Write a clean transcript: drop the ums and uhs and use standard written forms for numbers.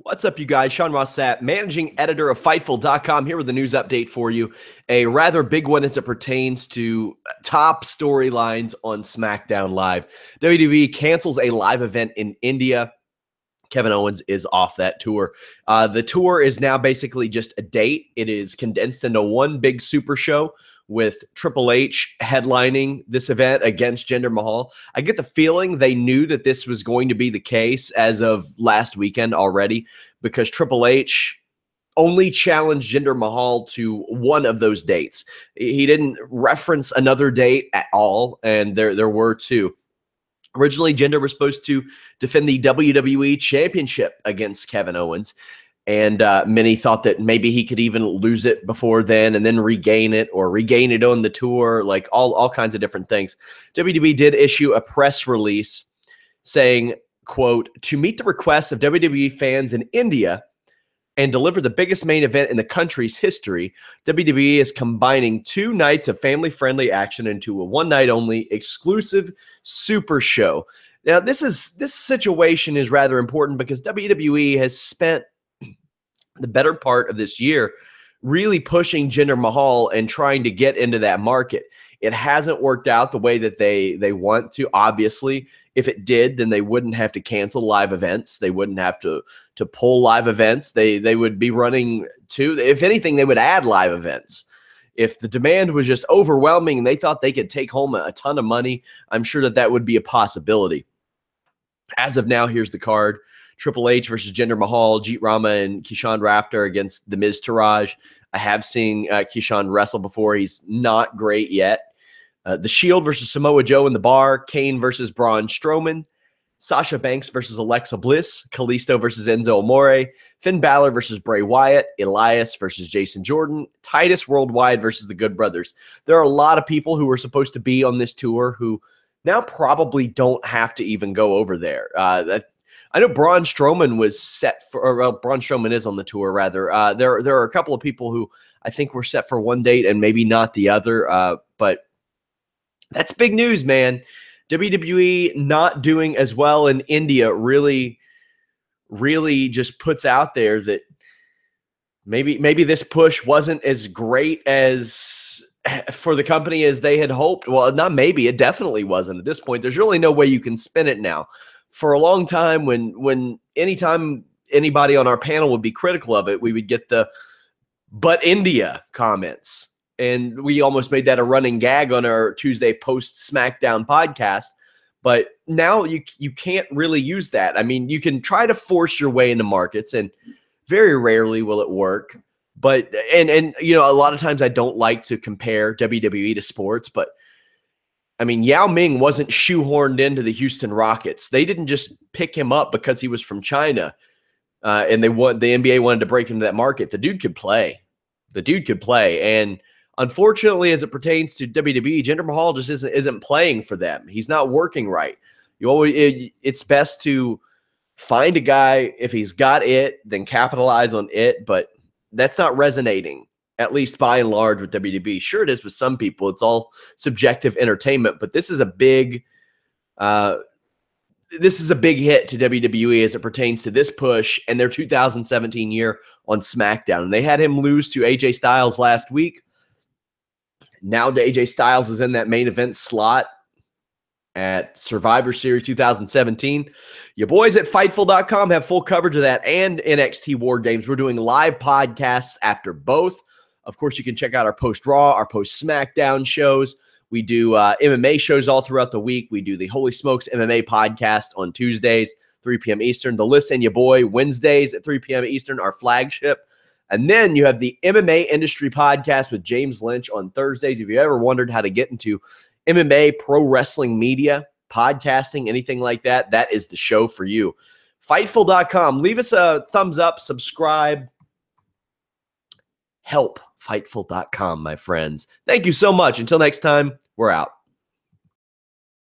What's up, you guys? Ross Sapp, managing editor of Fightful.com, here with a news update for you. A rather big one as it pertains to top storylines on SmackDown Live. WWE cancels a live event in India. Kevin Owens is off that tour. The tour is now basically just a date. It is condensed into one big super show with Triple H headlining this event against Jinder Mahal. I get the feeling they knew that this was going to be the case as of last weekend already, because Triple H only challenged Jinder Mahal to one of those dates. He didn't reference another date at all, and there were two. Originally, Jinder was supposed to defend the WWE Championship against Kevin Owens, and many thought that maybe he could even lose it before then and then regain it, or regain it on the tour, like all kinds of different things. WWE did issue a press release saying, quote, "To meet the requests of WWE fans in India and deliver the biggest main event in the country's history, WWE is combining 2 nights of family-friendly action into a one-night-only exclusive super show." Now, this situation is rather important because WWE has spent the better part of this year really pushing Jinder Mahal and trying to get into that market. It hasn't worked out the way that they want to. Obviously, if it did, then they wouldn't have to cancel live events. They wouldn't have to pull live events. They would be running two. If anything, they would add live events. If the demand was just overwhelming and they thought they could take home a ton of money, I'm sure that would be a possibility. As of now, here's the card. Triple H versus Jinder Mahal, Jeet Rama and Kishan Rafter against The Miz Taraj. I have seen Kishan wrestle before. He's not great yet. The Shield versus Samoa Joe in the Bar. Kane versus Braun Strowman. Sasha Banks versus Alexa Bliss. Kalisto versus Enzo Amore. Finn Balor versus Bray Wyatt. Elias versus Jason Jordan. Titus Worldwide versus the Good Brothers. There are a lot of people who were supposed to be on this tour who now probably don't have to even go over there. I know Braun Strowman was set for, or well, Braun Strowman is on the tour, rather. There are a couple of people who I think were set for one date and maybe not the other, but that's big news, man. WWE not doing as well in India really just puts out there that maybe this push wasn't as great as for the company as they had hoped. Well, not maybe, it definitely wasn't at this point. There's really no way you can spin it now. For a long time, when anytime anybody on our panel would be critical of it, we would get the "but India" comments. And we almost made that a running gag on our Tuesday post SmackDown podcast. But now you can't really use that. I mean, you can try to force your way into markets, and very rarely will it work. But and you know, a lot of times I don't like to compare WWE to sports, but I mean, Yao Ming wasn't shoehorned into the Houston Rockets. They didn't just pick him up because he was from China, and the NBA wanted to break into that market. The dude could play. And unfortunately, as it pertains to WWE, Jinder Mahal just isn't playing for them. He's not working right. It's best to find a guy, if he's got it, then capitalize on it. But that's not resonating, at least by and large, with WWE. Sure, it is with some people. It's all subjective entertainment, but this is a big hit to WWE as it pertains to this push and their 2017 year on SmackDown. And they had him lose to AJ Styles last week. Now AJ Styles is in that main event slot at Survivor Series 2017. Your boys at Fightful.com have full coverage of that and NXT War Games. We're doing live podcasts after both. Of course, you can check out our post-Raw, our post-SmackDown shows. We do MMA shows all throughout the week. We do the Holy Smokes MMA podcast on Tuesdays, 3 p.m. Eastern. The List and Your Boy, Wednesdays at 3 p.m. Eastern, our flagship. And then you have the MMA Industry Podcast with James Lynch on Thursdays. If you ever wondered how to get into MMA, pro wrestling media, podcasting, anything like that, that is the show for you. Fightful.com. Leave us a thumbs up, subscribe. Help Fightful.com, my friends. Thank you so much. Until next time, we're out.